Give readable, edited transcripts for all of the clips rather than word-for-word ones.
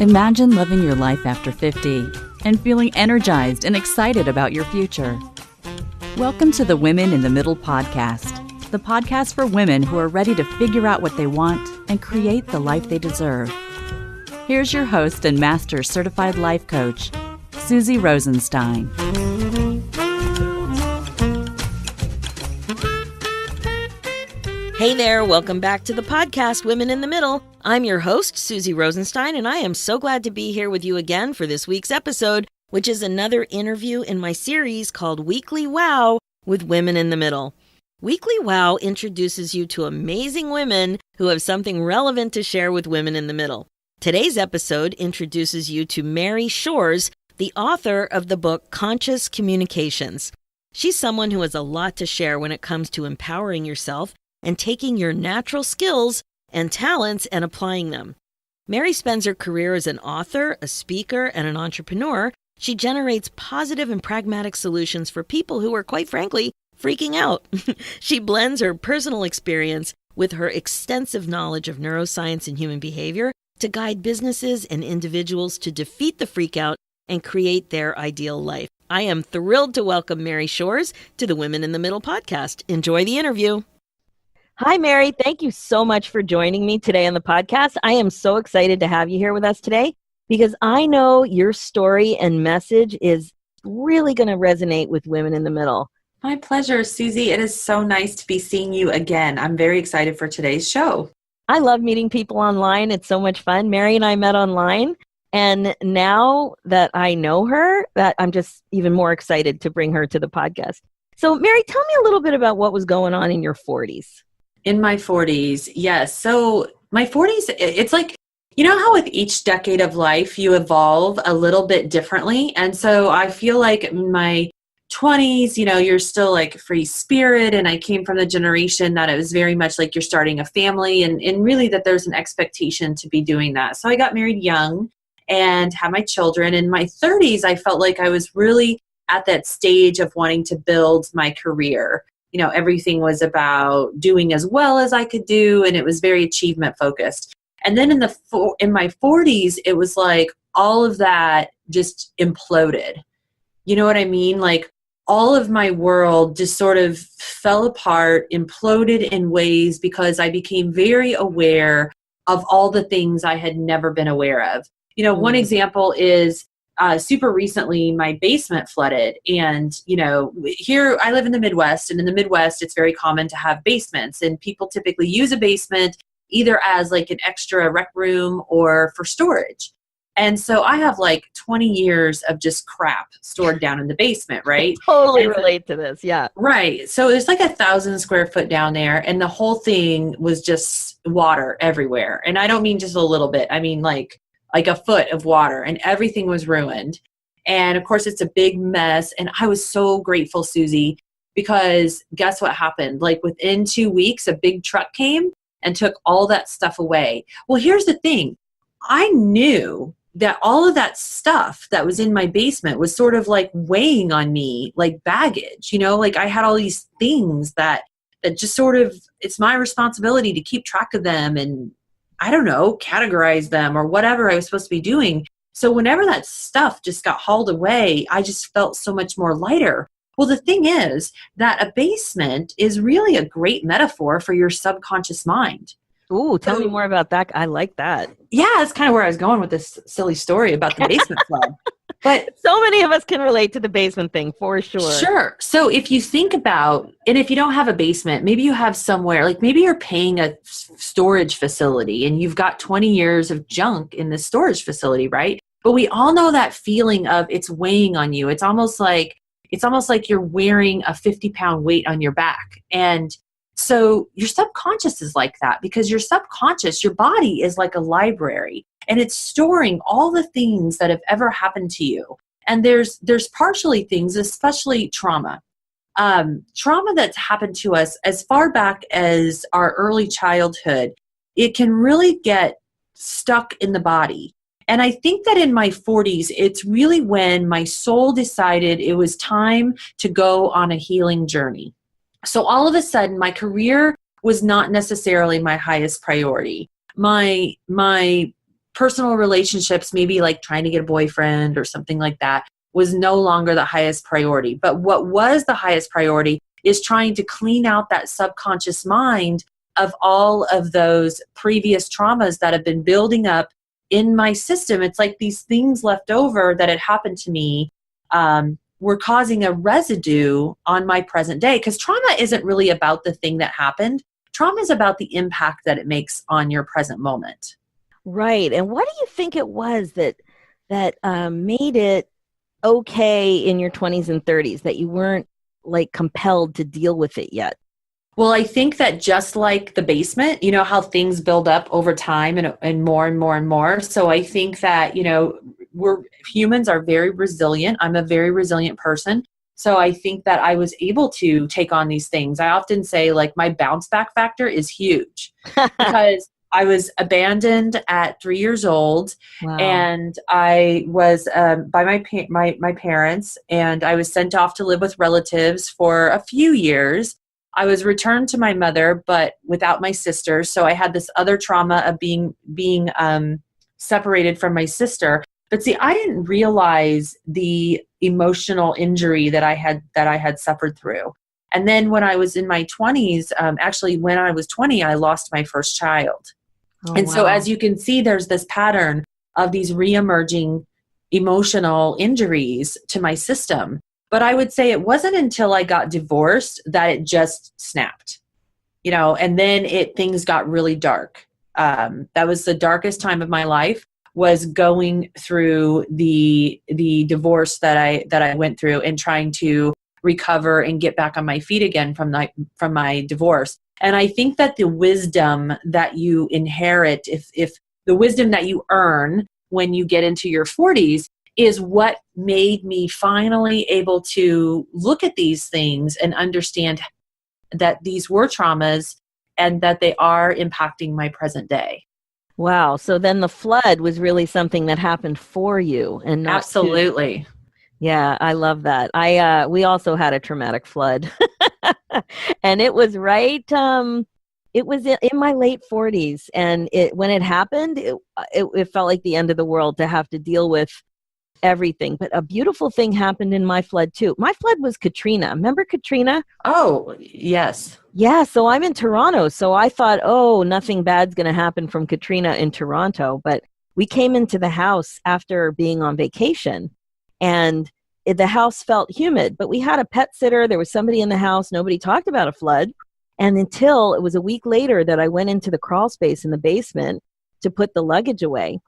Imagine living your life after 50 and feeling energized and excited about your future. Welcome to the Women in the Middle podcast, the podcast for women who are ready to figure out what they want and create the life they deserve. Here's your host and master certified life coach, Suzy Rosenstein. Hey there, welcome back to the podcast, Women in the Middle. I'm your host, Suzy Rosenstein, and I am so glad to be here with you again for this week's episode, which is another interview in my series called Weekly Wow with Women in the Middle. Weekly Wow introduces you to amazing women who have something relevant to share with women in the middle. Today's episode introduces you to Mary Shores, the author of the book Conscious Communications. She's someone who has a lot to share when it comes to empowering yourself and taking your natural skills and talents and applying them. Mary spends her career as an author, a speaker, and an entrepreneur. She generates positive and pragmatic solutions for people who are, quite frankly, freaking out. She blends her personal experience with her extensive knowledge of neuroscience and human behavior to guide businesses and individuals to defeat the freakout and create their ideal life. I am thrilled to welcome Mary Shores to the Women in the Middle podcast. Enjoy the interview. Hi, Mary. Thank you so much for joining me today on the podcast. I am so excited to have you here with us today because I know your story and message is really going to resonate with women in the middle. My pleasure, Suzy. It is so nice to be seeing you again. I'm very excited for today's show. I love meeting people online. It's so much fun. Mary and I met online, and now that I know her, that I'm just even more excited to bring her to the podcast. So, Mary, tell me a little bit about what was going on in your 40s. In my 40s, yes. So my 40s, it's like, you know how with each decade of life, you evolve a little bit differently. And so I feel like in my 20s, you're still like free spirit. And I came from the generation that it was very much like you're starting a family and really that there's an expectation to be doing that. So I got married young and had my children. In my 30s, I felt like I was really at that stage of wanting to build my career. Everything was about doing as well as I could do, and it was very achievement focused. And then in my 40s, it was like all of that just imploded. You know what I mean? Like all of my world just sort of fell apart, imploded in ways because I became very aware of all the things I had never been aware of. One example is super recently, my basement flooded. And, here I live in the Midwest, and in the Midwest, it's very common to have basements. And people typically use a basement either as like an extra rec room or for storage. And so I have like 20 years of just crap stored down in the basement, right? Totally relate to this. Yeah. Right. So there's like 1,000 square foot down there, and the whole thing was just water everywhere. And I don't mean just a little bit. I mean like a foot of water, and everything was ruined. And of course it's a big mess. And I was so grateful, Suzy, because guess what happened? Like within 2 weeks, a big truck came and took all that stuff away. Well, here's the thing. I knew that all of that stuff that was in my basement was sort of like weighing on me like baggage, like I had all these things that just sort of, it's my responsibility to keep track of them and I don't know, categorize them or whatever I was supposed to be doing. So whenever that stuff just got hauled away, I just felt so much more lighter. Well, the thing is that a basement is really a great metaphor for your subconscious mind. Ooh, tell me more about that. I like that. Yeah, that's kind of where I was going with this silly story about the basement flood. But so many of us can relate to the basement thing for sure. Sure. So if you think about, and if you don't have a basement, maybe you have somewhere, like maybe you're paying a storage facility and you've got 20 years of junk in the storage facility, right? But we all know that feeling of it's weighing on you. It's almost like you're wearing a 50-pound weight on your back. And so your subconscious is like that because your subconscious, your body is like a library and it's storing all the things that have ever happened to you. And there's partially things, especially trauma. Trauma that's happened to us as far back as our early childhood, it can really get stuck in the body. And I think that in my 40s, it's really when my soul decided it was time to go on a healing journey. So all of a sudden, my career was not necessarily my highest priority. My personal relationships, maybe like trying to get a boyfriend or something like that, was no longer the highest priority. But what was the highest priority is trying to clean out that subconscious mind of all of those previous traumas that have been building up in my system. It's like these things left over that had happened to me were causing a residue on my present day. Because trauma isn't really about the thing that happened. Trauma is about the impact that it makes on your present moment. Right. And what do you think it was that made it okay in your 20s and 30s, that you weren't like compelled to deal with it yet? Well, I think that just like the basement, you know, how things build up over time and more and more and more. So I think that, you know, humans are very resilient. I'm a very resilient person. So I think that I was able to take on these things. I often say like my bounce back factor is huge because I was abandoned at 3 years old. Wow. And I was by my parents, and I was sent off to live with relatives for a few years. I was returned to my mother, but without my sister. So I had this other trauma of being separated from my sister. But see, I didn't realize the emotional injury that I had suffered through. And then when I was in my 20s, actually when I was 20, I lost my first child. And so as you can see, there's this pattern of these reemerging emotional injuries to my system. But I would say it wasn't until I got divorced that it just snapped, you know, and then things got really dark. That was the darkest time of my life, was going through the divorce that I went through and trying to recover and get back on my feet again from my divorce. And I think that the wisdom that you inherit, if the wisdom that you earn when you get into your 40s, is what made me finally able to look at these things and understand that these were traumas and that they are impacting my present day. Wow. So then the flood was really something that happened for you and not Absolutely. Yeah, I love that. We also had a traumatic flood. And it was right it was in my late 40s, and when it happened, it felt like the end of the world to have to deal with everything. But a beautiful thing happened in my flood too. My flood was Katrina. Remember Katrina? Oh, yes. Yeah, so I'm in Toronto. So I thought, oh, nothing bad's going to happen from Katrina in Toronto. But we came into the house after being on vacation, and the house felt humid. But we had a pet sitter. There was somebody in the house. Nobody talked about a flood. And until it was a week later that I went into the crawl space in the basement to put the luggage away.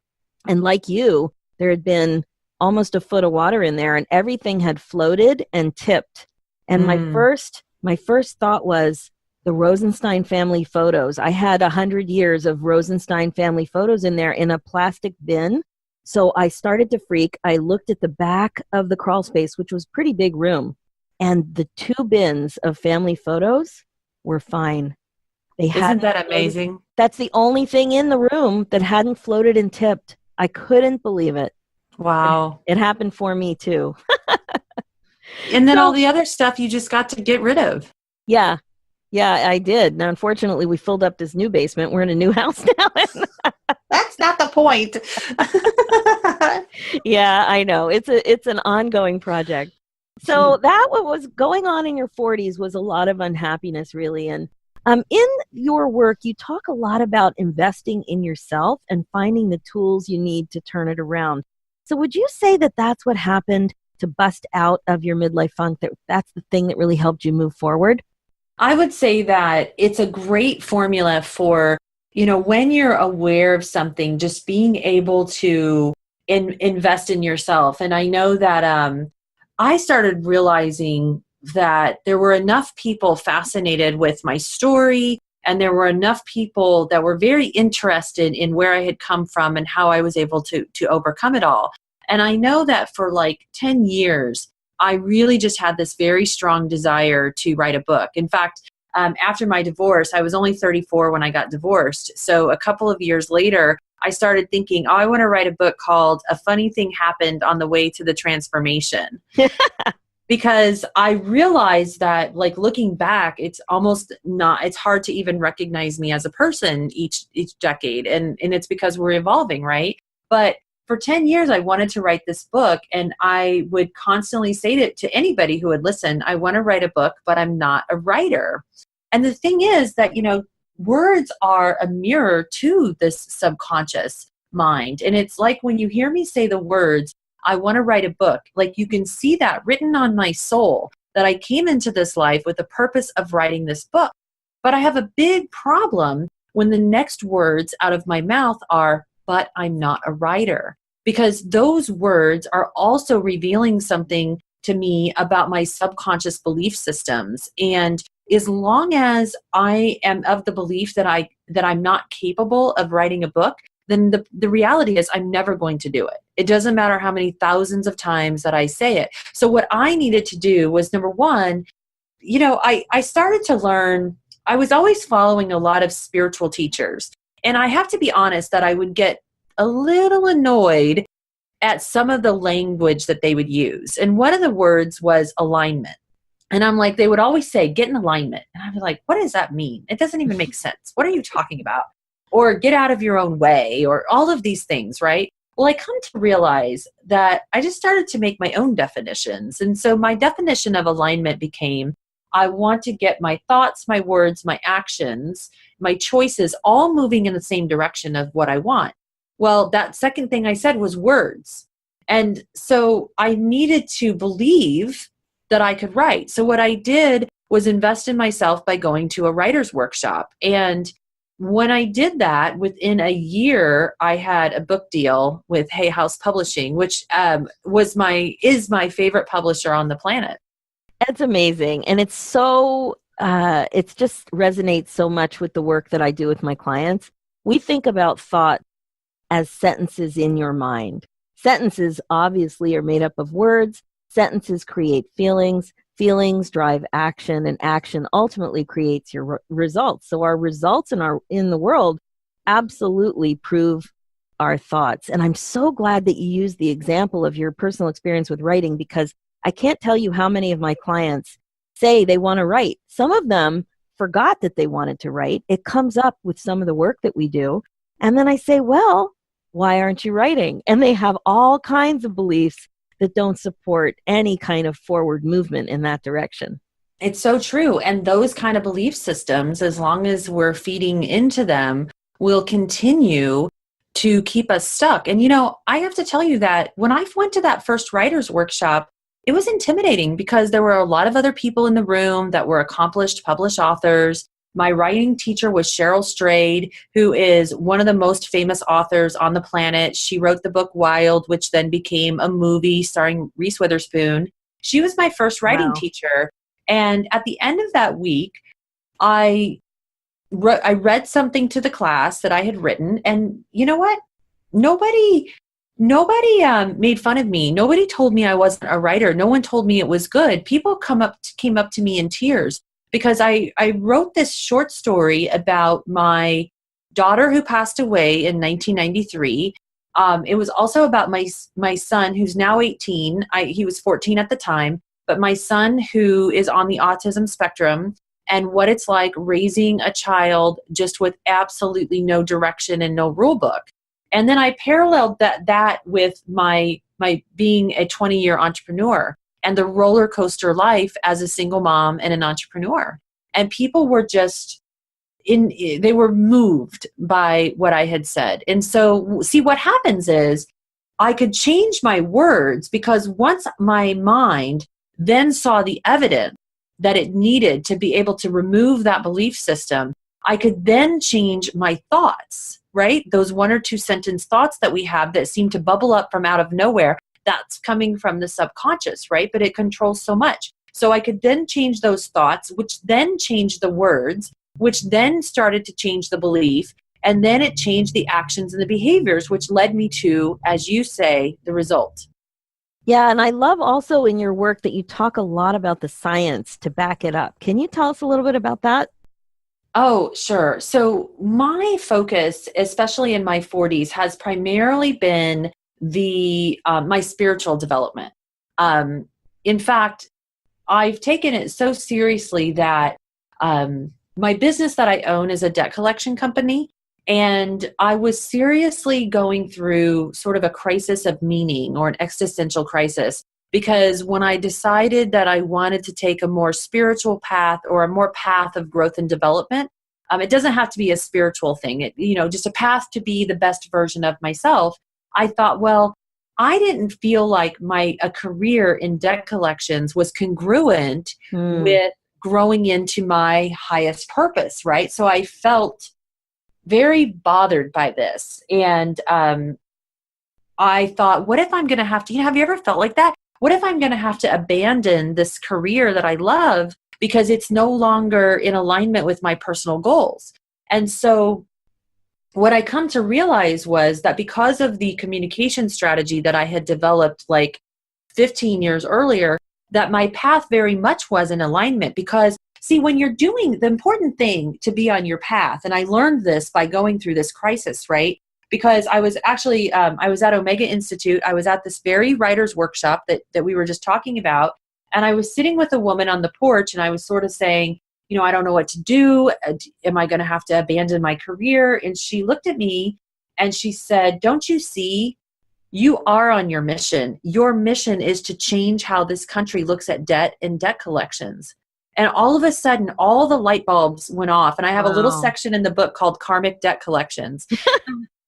And like you, there had been almost a foot of water in there, and everything had floated and tipped. And my first thought was the Rosenstein family photos. I had 100 years of Rosenstein family photos in there in a plastic bin. So I started to freak. I looked at the back of the crawl space, which was a pretty big room, and the 2 bins of family photos were fine. Isn't that amazing? That's the only thing in the room that hadn't floated and tipped. I couldn't believe it. Wow. It happened for me too. And then all the other stuff you just got to get rid of. Yeah, I did. Now, unfortunately, we filled up this new basement. We're in a new house now. That's not the point. Yeah, I know. It's an ongoing project. So that what was going on in your 40s was a lot of unhappiness, really. And in your work, you talk a lot about investing in yourself and finding the tools you need to turn it around. So would you say that that's what happened to bust out of your midlife funk? That's the thing that really helped you move forward? I would say that it's a great formula for, you know, when you're aware of something, just being able to invest in yourself. And I know that I started realizing that there were enough people fascinated with my story, and there were enough people that were very interested in where I had come from and how I was able to overcome it all. And I know that for like 10 years, I really just had this very strong desire to write a book. In fact, after my divorce, I was only 34 when I got divorced. So a couple of years later, I started thinking, oh, I want to write a book called A Funny Thing Happened on the Way to the Transformation. Because I realized that, like, looking back, it's hard to even recognize me as a person each decade. And it's because we're evolving, right? But for 10 years, I wanted to write this book, and I would constantly say to anybody who would listen, I want to write a book, but I'm not a writer. And the thing is that, words are a mirror to this subconscious mind. And it's like when you hear me say the words, I want to write a book, like you can see that written on my soul, that I came into this life with the purpose of writing this book. But I have a big problem when the next words out of my mouth are, but I'm not a writer. Because those words are also revealing something to me about my subconscious belief systems. And as long as I am of the belief that I'm not capable of writing a book, then the reality is I'm never going to do it. It doesn't matter how many thousands of times that I say it. So what I needed to do was, number one, I started to learn. I was always following a lot of spiritual teachers. And I have to be honest that I would get a little annoyed at some of the language that they would use. And one of the words was alignment. And I'm like, they would always say, get in alignment. And I'd be like, what does that mean? It doesn't even make sense. What are you talking about? Or get out of your own way, or all of these things, right? Well, I come to realize that I just started to make my own definitions. And so my definition of alignment became, I want to get my thoughts, my words, my actions, my choices all moving in the same direction of what I want. Well, that second thing I said was words. And so I needed to believe that I could write. So what I did was invest in myself by going to a writer's workshop. And when I did that, within a year, I had a book deal with Hay House Publishing, which is my favorite publisher on the planet. That's amazing. And it's so, it's just resonates so much with the work that I do with my clients. We think about thought as sentences in your mind. Sentences obviously are made up of words. Sentences create feelings. Feelings drive action, and action ultimately creates your results. So our results in the world absolutely prove our thoughts. And I'm so glad that you used the example of your personal experience with writing, because I can't tell you how many of my clients say they want to write. Some of them forgot that they wanted to write. It comes up with some of the work that we do. And then I say, well, why aren't you writing? And they have all kinds of beliefs that don't support any kind of forward movement in that direction. It's so true. And those kind of belief systems, as long as we're feeding into them, will continue to keep us stuck. And, I have to tell you that when I went to that first writer's workshop, it was intimidating because there were a lot of other people in the room that were accomplished published authors. My writing teacher was Cheryl Strayed, who is one of the most famous authors on the planet. She wrote the book Wild, which then became a movie starring Reese Witherspoon. She was my first writing teacher. And at the end of that week, I read something to the class that I had written. And you know what? Nobody made fun of me. Nobody told me I wasn't a writer. No one told me it was good. People came up to me in tears, because I wrote this short story about my daughter who passed away in 1993. It was also about my son, who's now 18. He was 14 at the time, but my son who is on the autism spectrum, and what it's like raising a child just with absolutely no direction and no rule book. And then I paralleled that with my being a 20-year entrepreneur and the roller coaster life as a single mom and an entrepreneur. And people were they were moved by what I had said. And so, see, what happens is I could change my words, because once my mind then saw the evidence that it needed to be able to remove that belief system, I could then change my thoughts, right? Those one or two sentence thoughts that we have that seem to bubble up from out of nowhere. That's coming from the subconscious, right? But it controls so much. So I could then change those thoughts, which then changed the words, which then started to change the belief. And then it changed the actions and the behaviors, which led me to, as you say, the result. Yeah, and I love also in your work that you talk a lot about the science to back it up. Can you tell us a little bit about that? Oh, sure. So my focus, especially in my 40s, has primarily been my spiritual development. In fact, I've taken it so seriously that my business that I own is a debt collection company. And I was seriously going through sort of a crisis of meaning, or an existential crisis, because when I decided that I wanted to take a more spiritual path, or a more path of growth and development, it doesn't have to be a spiritual thing, just a path to be the best version of myself. I thought, well, I didn't feel like a career in debt collections was congruent with growing into my highest purpose, right? So I felt very bothered by this. And I thought, what if I'm going to have to, have you ever felt like that? What if I'm going to have to abandon this career that I love because it's no longer in alignment with my personal goals? And so what I come to realize was that because of the communication strategy that I had developed like 15 years earlier, that my path very much was in alignment. Because see, when you're doing the important thing to be on your path, and I learned this by going through this crisis, right? Because I was actually, I was at Omega Institute. I was at this very writer's workshop that we were just talking about. And I was sitting with a woman on the porch, and I was sort of saying, I don't know what to do. Am I going to have to abandon my career? And she looked at me and she said, don't you see, you are on your mission. Your mission is to change how this country looks at debt and debt collections. And all of a sudden, all the light bulbs went off. And I have a little section in the book called Karmic Debt Collections.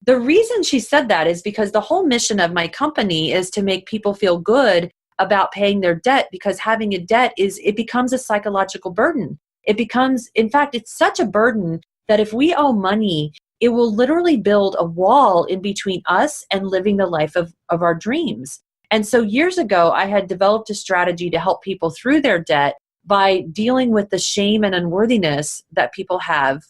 The reason she said that is because the whole mission of my company is to make people feel good about paying their debt, because having a debt it becomes a psychological burden. It becomes, in fact, it's such a burden that if we owe money, it will literally build a wall in between us and living the life of our dreams. And so years ago, I had developed a strategy to help people through their debt by dealing with the shame and unworthiness that people have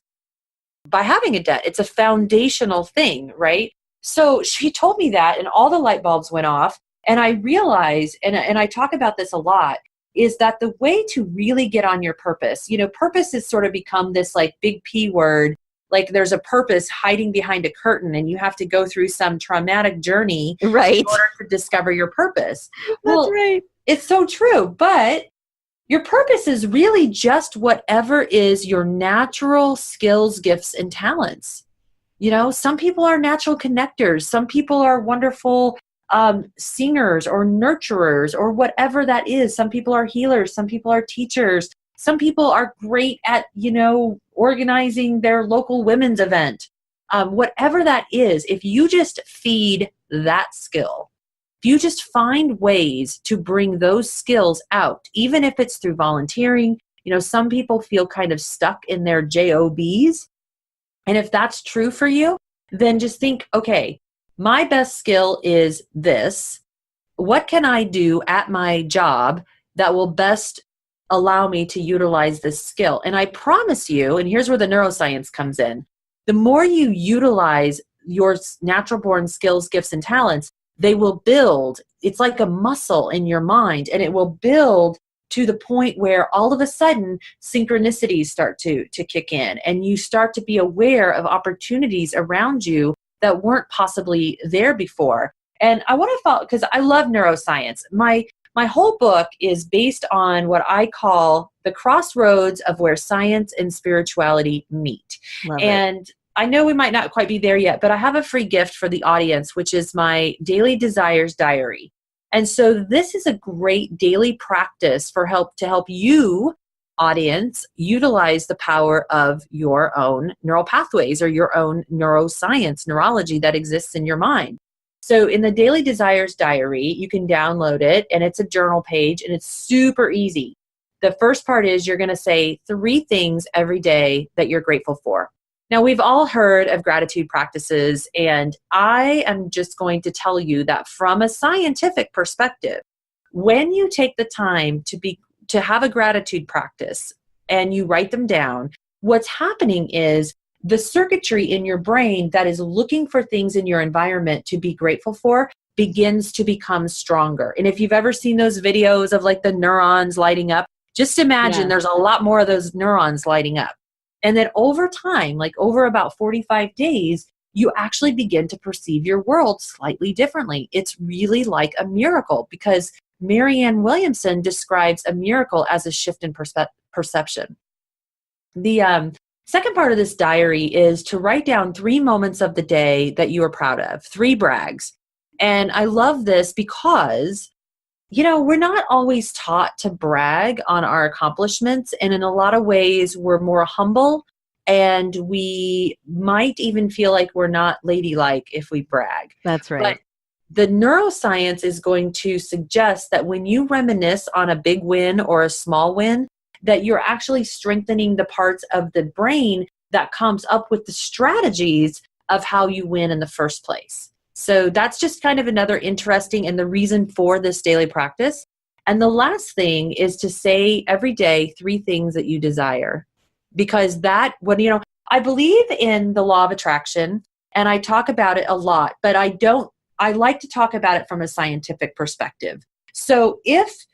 by having a debt. It's a foundational thing, right? So she told me that, and all the light bulbs went off. And I realized, and I talk about this a lot, is that the way to really get on your purpose, purpose has sort of become this like big P word, like there's a purpose hiding behind a curtain and you have to go through some traumatic journey in order to discover your purpose. That's right. It's so true. But your purpose is really just whatever is your natural skills, gifts, and talents. Some people are natural connectors. Some people are wonderful singers or nurturers or whatever that is. Some people are healers. Some people are teachers. Some people are great at, organizing their local women's event. Whatever that is, if you just feed that skill, if you just find ways to bring those skills out, even if it's through volunteering, some people feel kind of stuck in their jobs. And if that's true for you, then just think, okay, my best skill is this. What can I do at my job that will best allow me to utilize this skill? And I promise you, and here's where the neuroscience comes in, the more you utilize your natural born skills, gifts, and talents, they will build. It's like a muscle in your mind, and it will build to the point where all of a sudden synchronicities start to kick in, and you start to be aware of opportunities around you that weren't possibly there before. And I want to follow, because I love neuroscience. My whole book is based on what I call the crossroads of where science and spirituality meet. And I know we might not quite be there yet, but I have a free gift for the audience, which is my Daily Desires Diary. And so this is a great daily practice to help you, audience, utilize the power of your own neural pathways or your own neuroscience, neurology that exists in your mind. So in the Daily Desires Diary, you can download it, and it's a journal page, and it's super easy. The first part is you're going to say 3 things every day that you're grateful for. Now, we've all heard of gratitude practices, and I am just going to tell you that from a scientific perspective, when you take the time to have a gratitude practice and you write them down, what's happening is the circuitry in your brain that is looking for things in your environment to be grateful for begins to become stronger. And if you've ever seen those videos of like the neurons lighting up, just imagine there's a lot more of those neurons lighting up. And then over time, like over about 45 days, you actually begin to perceive your world slightly differently. It's really like a miracle, because Marianne Williamson describes a miracle as a shift in perception. Second part of this diary is to write down 3 moments of the day that you are proud of, 3 brags. And I love this because, we're not always taught to brag on our accomplishments. And in a lot of ways, we're more humble, and we might even feel like we're not ladylike if we brag. That's right. But the neuroscience is going to suggest that when you reminisce on a big win or a small win, that you're actually strengthening the parts of the brain that comes up with the strategies of how you win in the first place. So that's just kind of another interesting and the reason for this daily practice. And the last thing is to say every day 3 things that you desire. Because I believe in the law of attraction, and I talk about it a lot, but I like to talk about it from a scientific perspective. So if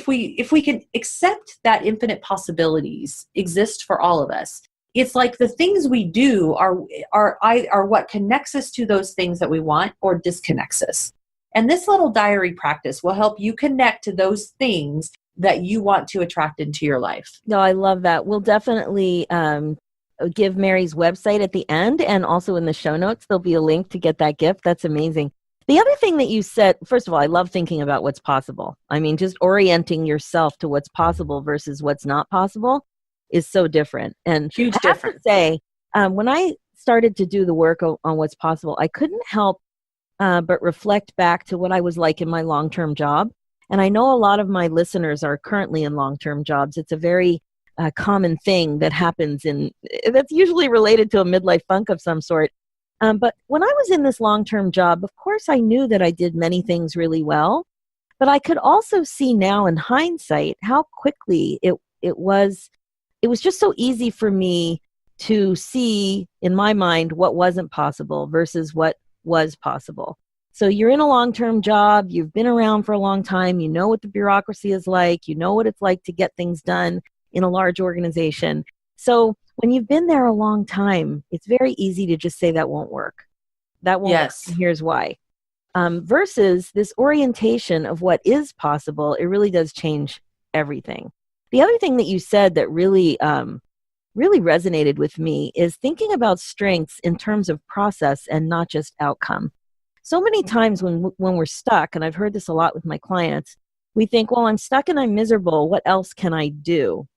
we can accept that infinite possibilities exist for all of us, it's like the things we do are what connects us to those things that we want or disconnects us. And this little diary practice will help you connect to those things that you want to attract into your life. No, I love that. We'll definitely give Mary's website at the end, and also in the show notes, there'll be a link to get that gift. That's amazing. The other thing that you said, first of all, I love thinking about what's possible. I mean, just orienting yourself to what's possible versus what's not possible is so different. And Huge I have difference. to say, when I started to do the work on what's possible, I couldn't help but reflect back to what I was like in my long-term job. And I know a lot of my listeners are currently in long-term jobs. It's a very common thing that happens that's usually related to a midlife funk of some sort. But when I was in this long-term job, of course, I knew that I did many things really well, but I could also see now in hindsight how quickly it was just so easy for me to see in my mind what wasn't possible versus what was possible. So you're in a long-term job, you've been around for a long time, you know what the bureaucracy is like, you know what it's like to get things done in a large organization. So when you've been there a long time, it's very easy to just say that won't work. That won't work, and here's why. Versus this orientation of what is possible, it really does change everything. The other thing that you said that really resonated with me is thinking about strengths in terms of process and not just outcome. So many times when we're stuck, and I've heard this a lot with my clients, we think, well, I'm stuck and I'm miserable. What else can I do?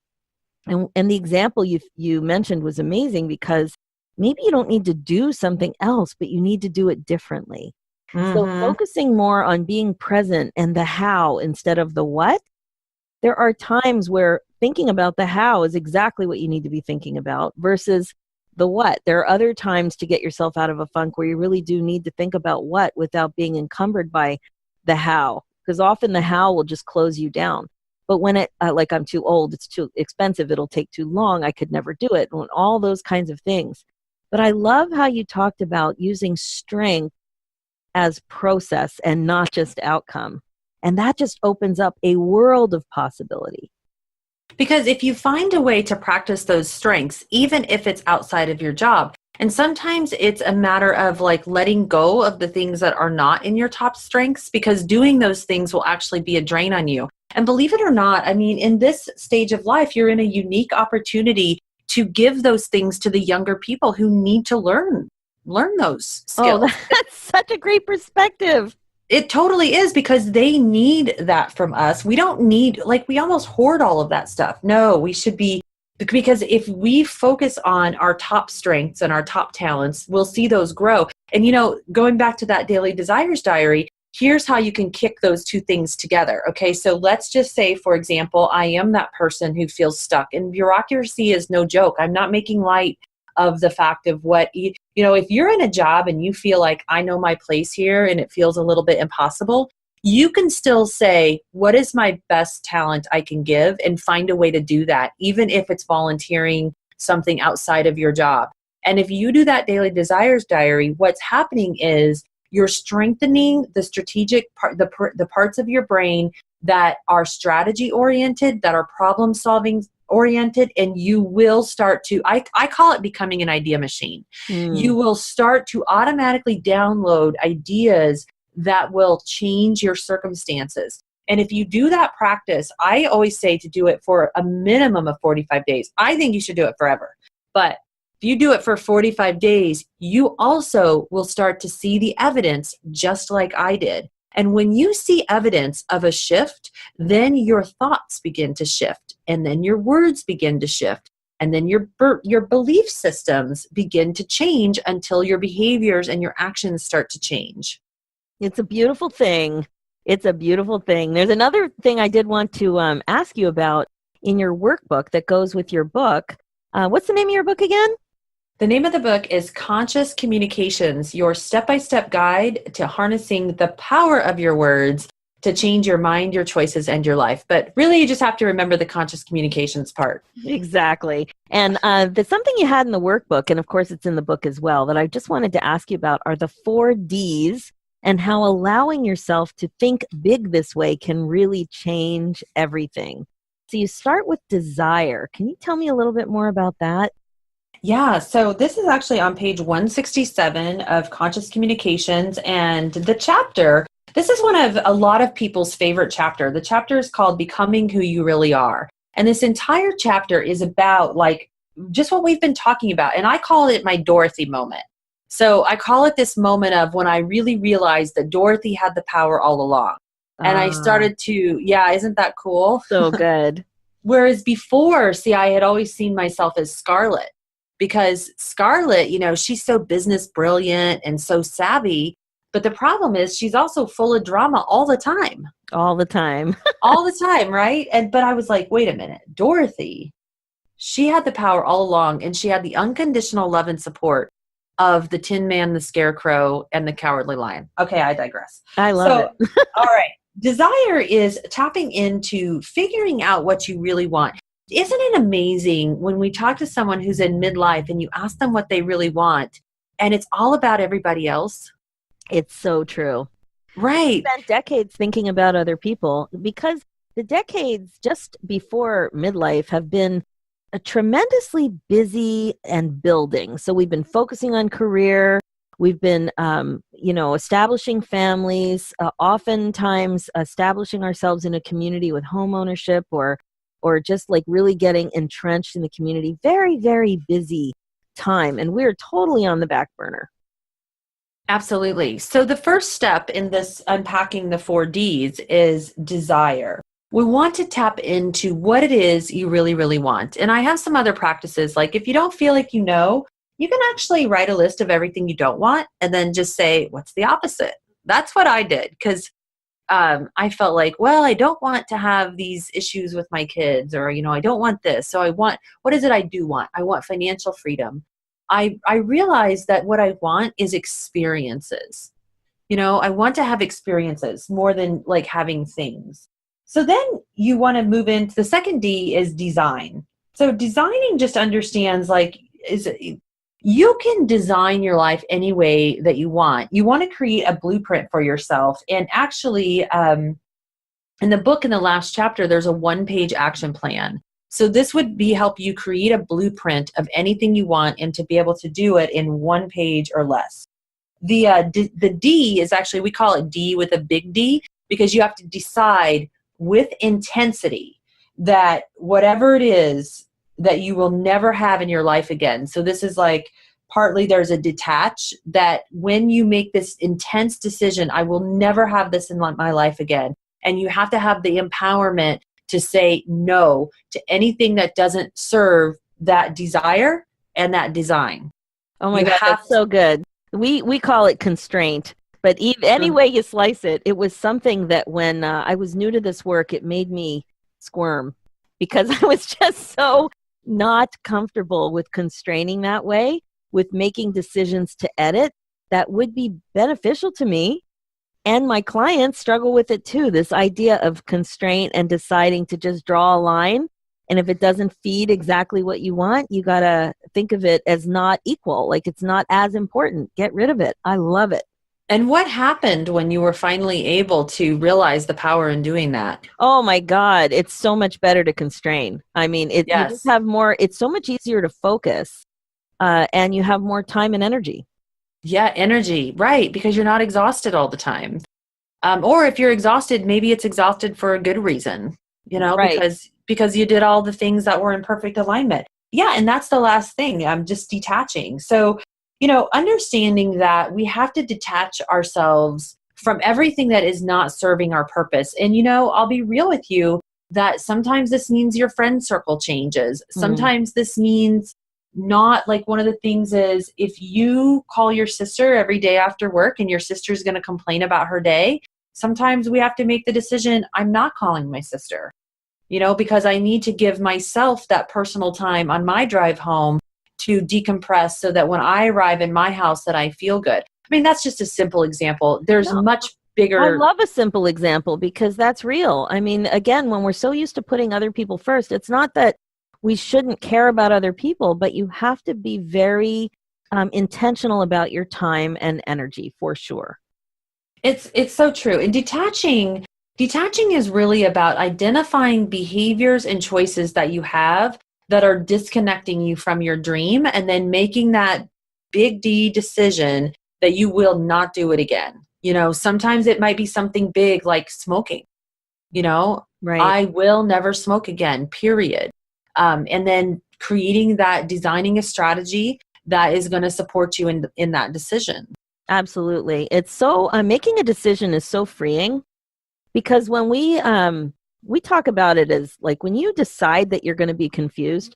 And the example you mentioned was amazing, because maybe you don't need to do something else, but you need to do it differently. Mm-hmm. So focusing more on being present and the how instead of the what. There are times where thinking about the how is exactly what you need to be thinking about versus the what. There are other times to get yourself out of a funk where you really do need to think about what without being encumbered by the how, because often the how will just close you down. But when it, like I'm too old, it's too expensive, it'll take too long, I could never do it, and all those kinds of things. But I love how you talked about using strength as process and not just outcome. And that just opens up a world of possibility. Because if you find a way to practice those strengths, even if it's outside of your job, and sometimes it's a matter of like letting go of the things that are not in your top strengths, because doing those things will actually be a drain on you. And believe it or not, I mean, in this stage of life, you're in a unique opportunity to give those things to the younger people who need to learn those skills. Oh, that's such a great perspective. It totally is, because they need that from us. We don't need, like, we almost hoard all of that stuff. No, we should be, because if we focus on our top strengths and our top talents, we'll see those grow. And, going back to that daily desires diary, here's how you can kick those 2 things together. Okay, so let's just say, for example, I am that person who feels stuck, and bureaucracy is no joke. I'm not making light of the fact of what, if you're in a job and you feel like, I know my place here and it feels a little bit impossible, you can still say, what is my best talent I can give, and find a way to do that, even if it's volunteering something outside of your job. And if you do that daily desires diary, what's happening is you're strengthening the strategic part, the parts of your brain that are strategy oriented, that are problem solving oriented, and you will start to, I call it becoming an idea machine. You will start to automatically download ideas that will change your circumstances. And if you do that practice, I always say to do it for a minimum of 45 days. I think you should do it forever. But if you do it for 45 days, you also will start to see the evidence just like I did. And when you see evidence of a shift, then your thoughts begin to shift, and then your words begin to shift, and then your belief systems begin to change until your behaviors and your actions start to change. It's a beautiful thing. It's a beautiful thing. There's another thing I did want to ask you about in your workbook that goes with your book. What's the name of your book again? The name of the book is Conscious Communications, your step-by-step guide to harnessing the power of your words to change your mind, your choices, and your life. But really, you just have to remember the conscious communications part. Exactly. And there's something you had in the workbook, and of course it's in the book as well, that I just wanted to ask you about are the 4 Ds and how allowing yourself to think big this way can really change everything. So you start with desire. Can you tell me a little bit more about that? Yeah, so this is actually on page 167 of Conscious Communications, and the chapter, this is one of a lot of people's favorite chapter. The chapter is called Becoming Who You Really Are. And this entire chapter is about like just what we've been talking about. And I call it my Dorothy moment. So I call it this moment of when I really realized that Dorothy had the power all along. And I started to, yeah, isn't that cool? So good. Whereas before, see, I had always seen myself as Scarlett. Because Scarlett, you know, she's so business brilliant and so savvy. But the problem is she's also full of drama all the time. All the time. All the time, right? But I was like, wait a minute. Dorothy, she had the power all along, and she had the unconditional love and support of the Tin Man, the Scarecrow, and the Cowardly Lion. Okay, I digress. I love it. All right. Desire is tapping into figuring out what you really want. Isn't it amazing when we talk to someone who's in midlife and you ask them what they really want and it's all about everybody else? It's so true. Right. I spent decades thinking about other people because the decades just before midlife have been tremendously busy and building. So we've been focusing on career. We've been, establishing families, oftentimes establishing ourselves in a community with home ownership or just like really getting entrenched in the community. Very, very busy time. And we're totally on the back burner. Absolutely. So the first step in this unpacking the 4 Ds is desire. We want to tap into what it is you really, really want. And I have some other practices. Like if you don't feel like you know, you can actually write a list of everything you don't want and then just say, what's the opposite? That's what I did because I felt like, well, I don't want to have these issues with my kids or, I don't want this. So what is it I do want? I want financial freedom. I realized that what I want is experiences. I want to have experiences more than like having things. So then you want to move into the second D is design. So designing just understands you can design your life any way that you want. You want to create a blueprint for yourself. And actually, in the book in the last chapter, there's a 1-page action plan. So this would help you create a blueprint of anything you want and to be able to do it in 1 page or less. The D is actually, we call it D with a big D, because you have to decide with intensity that whatever it is that you will never have in your life again. So this is like partly there's a detach that when you make this intense decision, I will never have this in my life again. And you have to have the empowerment to say no to anything that doesn't serve that desire and that design. Oh my God, that's so good. We call it constraint, but any way you slice it, it was something that when I was new to this work, it made me squirm because I was just so not comfortable with constraining that way, with making decisions to edit that would be beneficial to me. And my clients struggle with it too, this idea of constraint and deciding to just draw a line. And if it doesn't feed exactly what you want, you got to think of it as not equal, like it's not as important. Get rid of it. I love it. And what happened when you were finally able to realize the power in doing that? Oh my God, it's so much better to constrain. I mean, you just have more, it's so much easier to focus and you have more time and energy. Yeah, energy, right, because you're not exhausted all the time. Or if you're exhausted, maybe it's exhausted for a good reason, right. because you did all the things that were in perfect alignment. yeah, and that's the last thing. I'm just detaching. So, understanding that we have to detach ourselves from everything that is not serving our purpose. And, I'll be real with you that sometimes this means your friend circle changes. Sometimes this means not, like, one of the things is if you call your sister every day after work and your sister's going to complain about her day, sometimes we have to make the decision, I'm not calling my sister, because I need to give myself that personal time on my drive home to decompress so that when I arrive in my house that I feel good. I mean, that's just a simple example. There's much bigger. I love a simple example because that's real. I mean, again, when we're so used to putting other people first, it's not that we shouldn't care about other people, but you have to be very intentional about your time and energy for sure. It's so true. And detaching is really about identifying behaviors and choices that you have that are disconnecting you from your dream, and then making that big D decision that you will not do it again. Sometimes it might be something big like smoking. Right. I will never smoke again, period. And then designing a strategy that is going to support you in that decision. Absolutely. It's so making a decision is so freeing, because when we talk about it as like when you decide that you're going to be confused,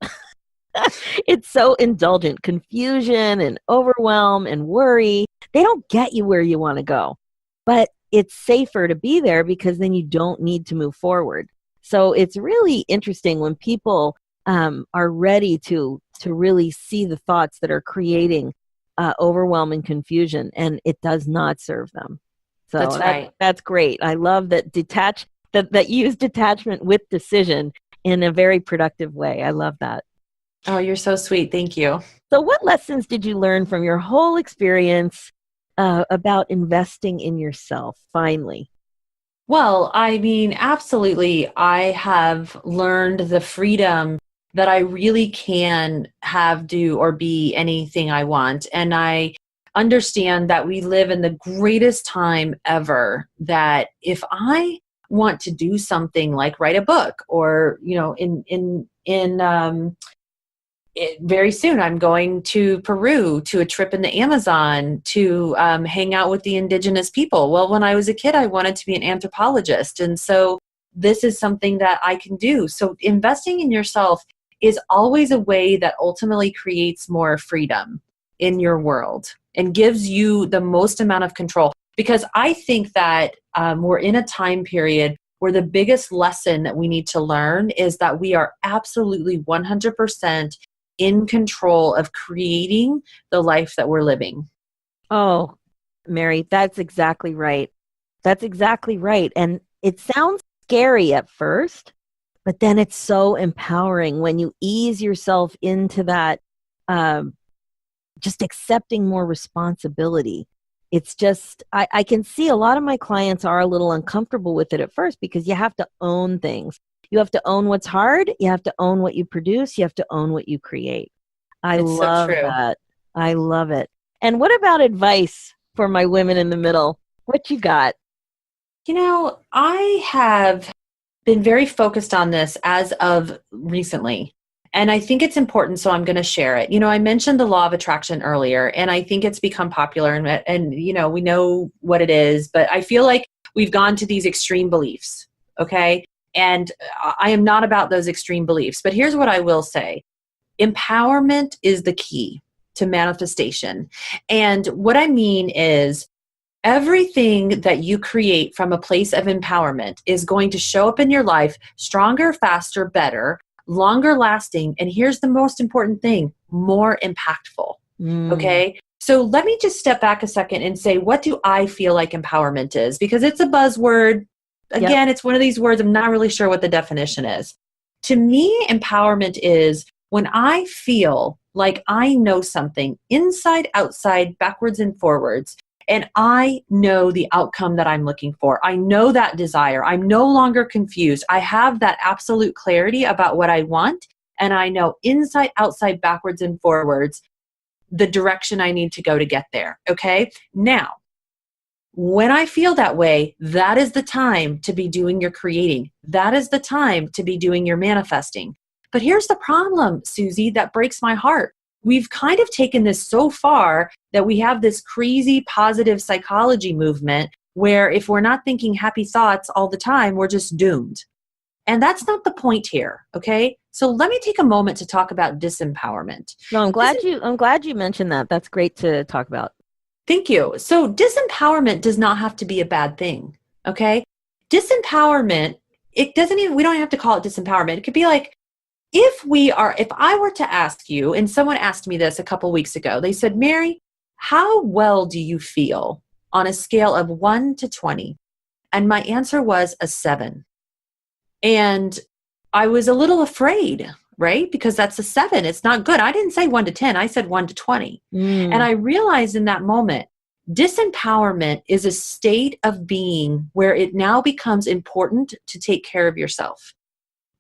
it's so indulgent. Confusion and overwhelm and worry, they don't get you where you want to go. But it's safer to be there because then you don't need to move forward. So it's really interesting when people are ready to really see the thoughts that are creating overwhelm and confusion, and it does not serve them. So that's right. That's great. I love that that use detachment with decision in a very productive way. I love that. Oh, you're so sweet. Thank you. So what lessons did you learn from your whole experience about investing in yourself finally? Well, I mean, absolutely. I have learned the freedom that I really can have, do, or be anything I want. And I understand that we live in the greatest time ever, that if I want to do something like write a book, or, very soon I'm going to Peru to a trip in the Amazon to hang out with the indigenous people. Well, when I was a kid, I wanted to be an anthropologist. And so this is something that I can do. So investing in yourself is always a way that ultimately creates more freedom in your world and gives you the most amount of control. Because I think that we're in a time period where the biggest lesson that we need to learn is that we are absolutely 100% in control of creating the life that we're living. Oh, Mary, that's exactly right. That's exactly right. And it sounds scary at first, but then it's so empowering when you ease yourself into that, just accepting more responsibility. It's just, I can see a lot of my clients are a little uncomfortable with it at first because you have to own things. You have to own what's hard. You have to own what you produce. You have to own what you create. I It's so love true. that. I love it. And what about advice for my women in the middle? What you got? I have been very focused on this as of recently. And I think it's important, so I'm going to share it. I mentioned the law of attraction earlier, and I think it's become popular, and we know what it is, but I feel like we've gone to these extreme beliefs, okay? And I am not about those extreme beliefs, but here's what I will say. Empowerment is the key to manifestation. And what I mean is everything that you create from a place of empowerment is going to show up in your life stronger, faster, better, longer lasting, and here's the most important thing, more impactful. Okay? So let me just step back a second and say, what do I feel like empowerment is? Because it's a buzzword. Again, It's one of these words I'm not really sure what the definition is. To me, empowerment is when I feel like I know something inside, outside, backwards, and forwards, and I know the outcome that I'm looking for. I know that desire. I'm no longer confused. I have that absolute clarity about what I want, and I know inside, outside, backwards, and forwards the direction I need to go to get there. Okay? Now, when I feel that way, that is the time to be doing your creating. That is the time to be doing your manifesting. But here's the problem, Suzy, that breaks my heart. We've kind of taken this so far that we have this crazy positive psychology movement where if we're not thinking happy thoughts all the time, we're just doomed. And that's not the point here, okay? So let me take a moment to talk about disempowerment. No, I'm glad you mentioned that. That's great to talk about. Thank you. So disempowerment does not have to be a bad thing, okay? Disempowerment, we don't have to call it disempowerment. It could be like, if I were to ask you, and someone asked me this a couple weeks ago, they said, Mary, how well do you feel on a scale of 1 to 20? And my answer was a 7. And I was a little afraid, right? Because that's a 7. It's not good. I didn't say 1 to 10. I said 1 to 20. And I realized in that moment, disempowerment is a state of being where it now becomes important to take care of yourself.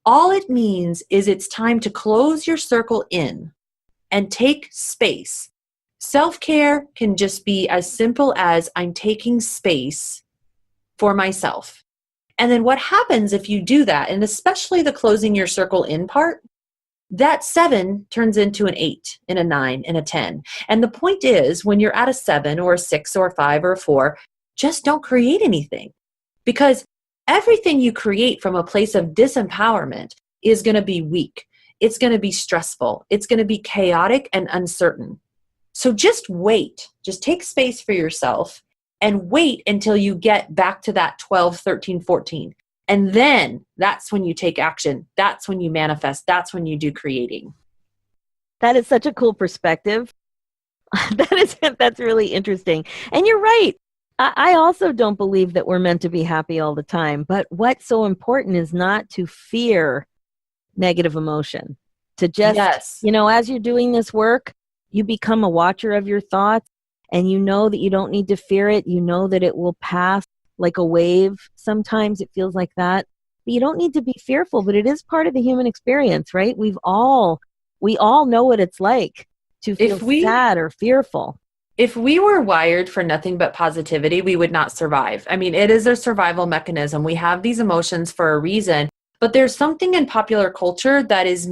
All it means is it's time to close your circle in and take space. Self-care can just be as simple as I'm taking space for myself. And then what happens if you do that, and especially the closing your circle in part, that 7 turns into an 8 and a 9 and a 10. And the point is, when you're at a 7 or a 6 or a 5 or a 4, just don't create anything. Because everything you create from a place of disempowerment is going to be weak. It's going to be stressful. It's going to be chaotic and uncertain. So just wait. Just take space for yourself and wait until you get back to that 12, 13, 14. And then that's when you take action. That's when you manifest. That's when you do creating. That is such a cool perspective. That's really interesting. And you're right. I also don't believe that we're meant to be happy all the time. But what's so important is not to fear negative emotion. To just, Yes. As you're doing this work, you become a watcher of your thoughts, and you know that you don't need to fear it. You know that it will pass like a wave. Sometimes it feels like that. But you don't need to be fearful, but it is part of the human experience, right? We all know what it's like to feel sad or fearful. If we were wired for nothing but positivity, we would not survive. I mean, it is a survival mechanism. We have these emotions for a reason, but there's something in popular culture that is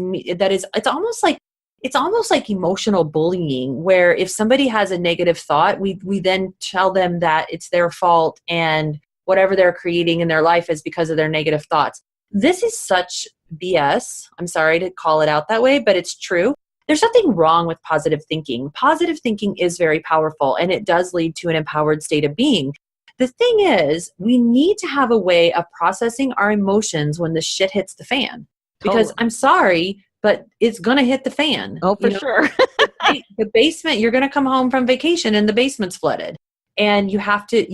it's almost like emotional bullying, where if somebody has a negative thought, we then tell them that it's their fault and whatever they're creating in their life is because of their negative thoughts. This is such BS. I'm sorry to call it out that way, but it's true. There's nothing wrong with positive thinking. Positive thinking is very powerful, and it does lead to an empowered state of being. The thing is, we need to have a way of processing our emotions when the shit hits the fan. Because I'm sorry, but it's going to hit the fan. Oh, for sure. The basement, you're going to come home from vacation and the basement's flooded. And you have to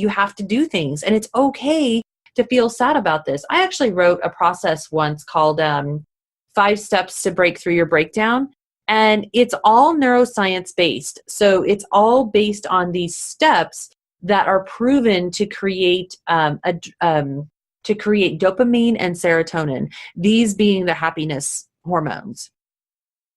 do things. And it's okay to feel sad about this. I actually wrote a process once called 5 Steps to Break Through Your Breakdown. And it's all neuroscience based. So it's all based on these steps that are proven to create dopamine and serotonin, these being the happiness hormones.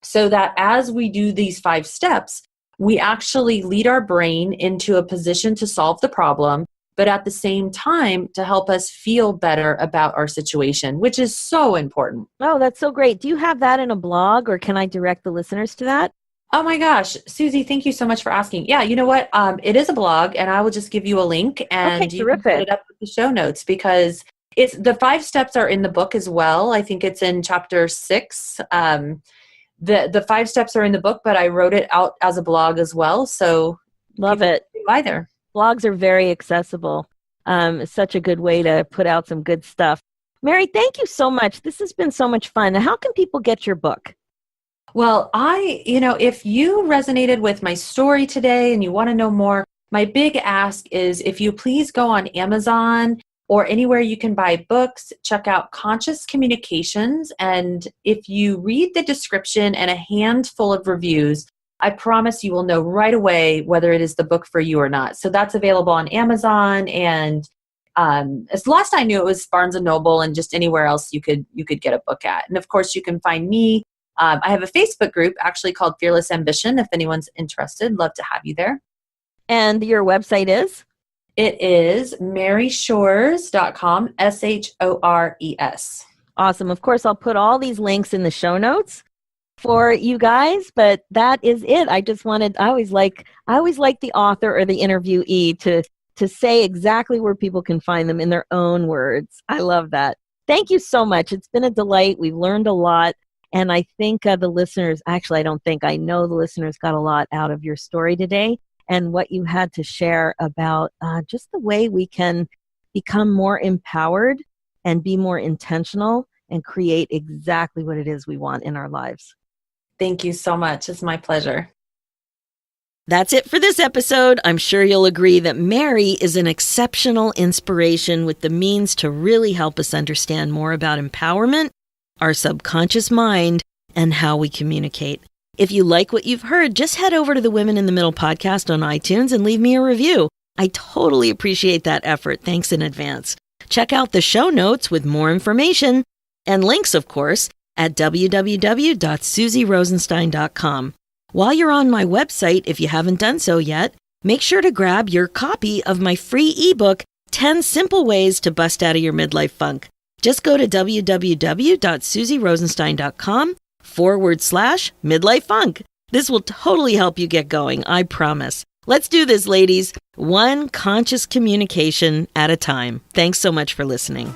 So that as we do these 5 steps, we actually lead our brain into a position to solve the problem, but at the same time to help us feel better about our situation, which is so important. Oh, that's so great. Do you have that in a blog, or can I direct the listeners to that? Oh my gosh, Suzy, thank you so much for asking. Yeah, you know what? It is a blog, and I will just give you a link, and you can put it up with the show notes, because it's the 5 steps are in the book as well. I think it's in chapter 6. The 5 steps are in the book, but I wrote it out as a blog as well. So love it. Either. Blogs are very accessible. It's such a good way to put out some good stuff. Mary, thank you so much. This has been so much fun. How can people get your book? Well, if you resonated with my story today and you want to know more, my big ask is if you please go on Amazon or anywhere you can buy books, check out Conscious Communications. And if you read the description and a handful of reviews, I promise you will know right away whether it is the book for you or not. So that's available on Amazon, and as last I knew, it was Barnes & Noble and just anywhere else you could get a book at. And of course, you can find me. I have a Facebook group actually called Fearless Ambition. If anyone's interested, love to have you there. And your website is? It is maryshores.com, SHORES. Awesome. Of course, I'll put all these links in the show notes for you guys, but that is it. I always like the author or the interviewee to say exactly where people can find them in their own words. I love that. Thank you so much. It's been a delight. We've learned a lot. And I think the listeners, actually, I know the listeners got a lot out of your story today and what you had to share about just the way we can become more empowered and be more intentional and create exactly what it is we want in our lives. Thank you so much. It's my pleasure. That's it for this episode. I'm sure you'll agree that Mary is an exceptional inspiration with the means to really help us understand more about empowerment, our subconscious mind, and how we communicate. If you like what you've heard, just head over to the Women in the Middle podcast on iTunes and leave me a review. I totally appreciate that effort. Thanks in advance. Check out the show notes with more information and links, of course, at www.suzyrosenstein.com. While you're on my website, if you haven't done so yet, make sure to grab your copy of my free ebook, 10 Simple Ways to Bust Out of Your Midlife Funk. Just go to www.suzyrosenstein.com/midlife funk. This will totally help you get going, I promise. Let's do this, ladies. One conscious communication at a time. Thanks so much for listening.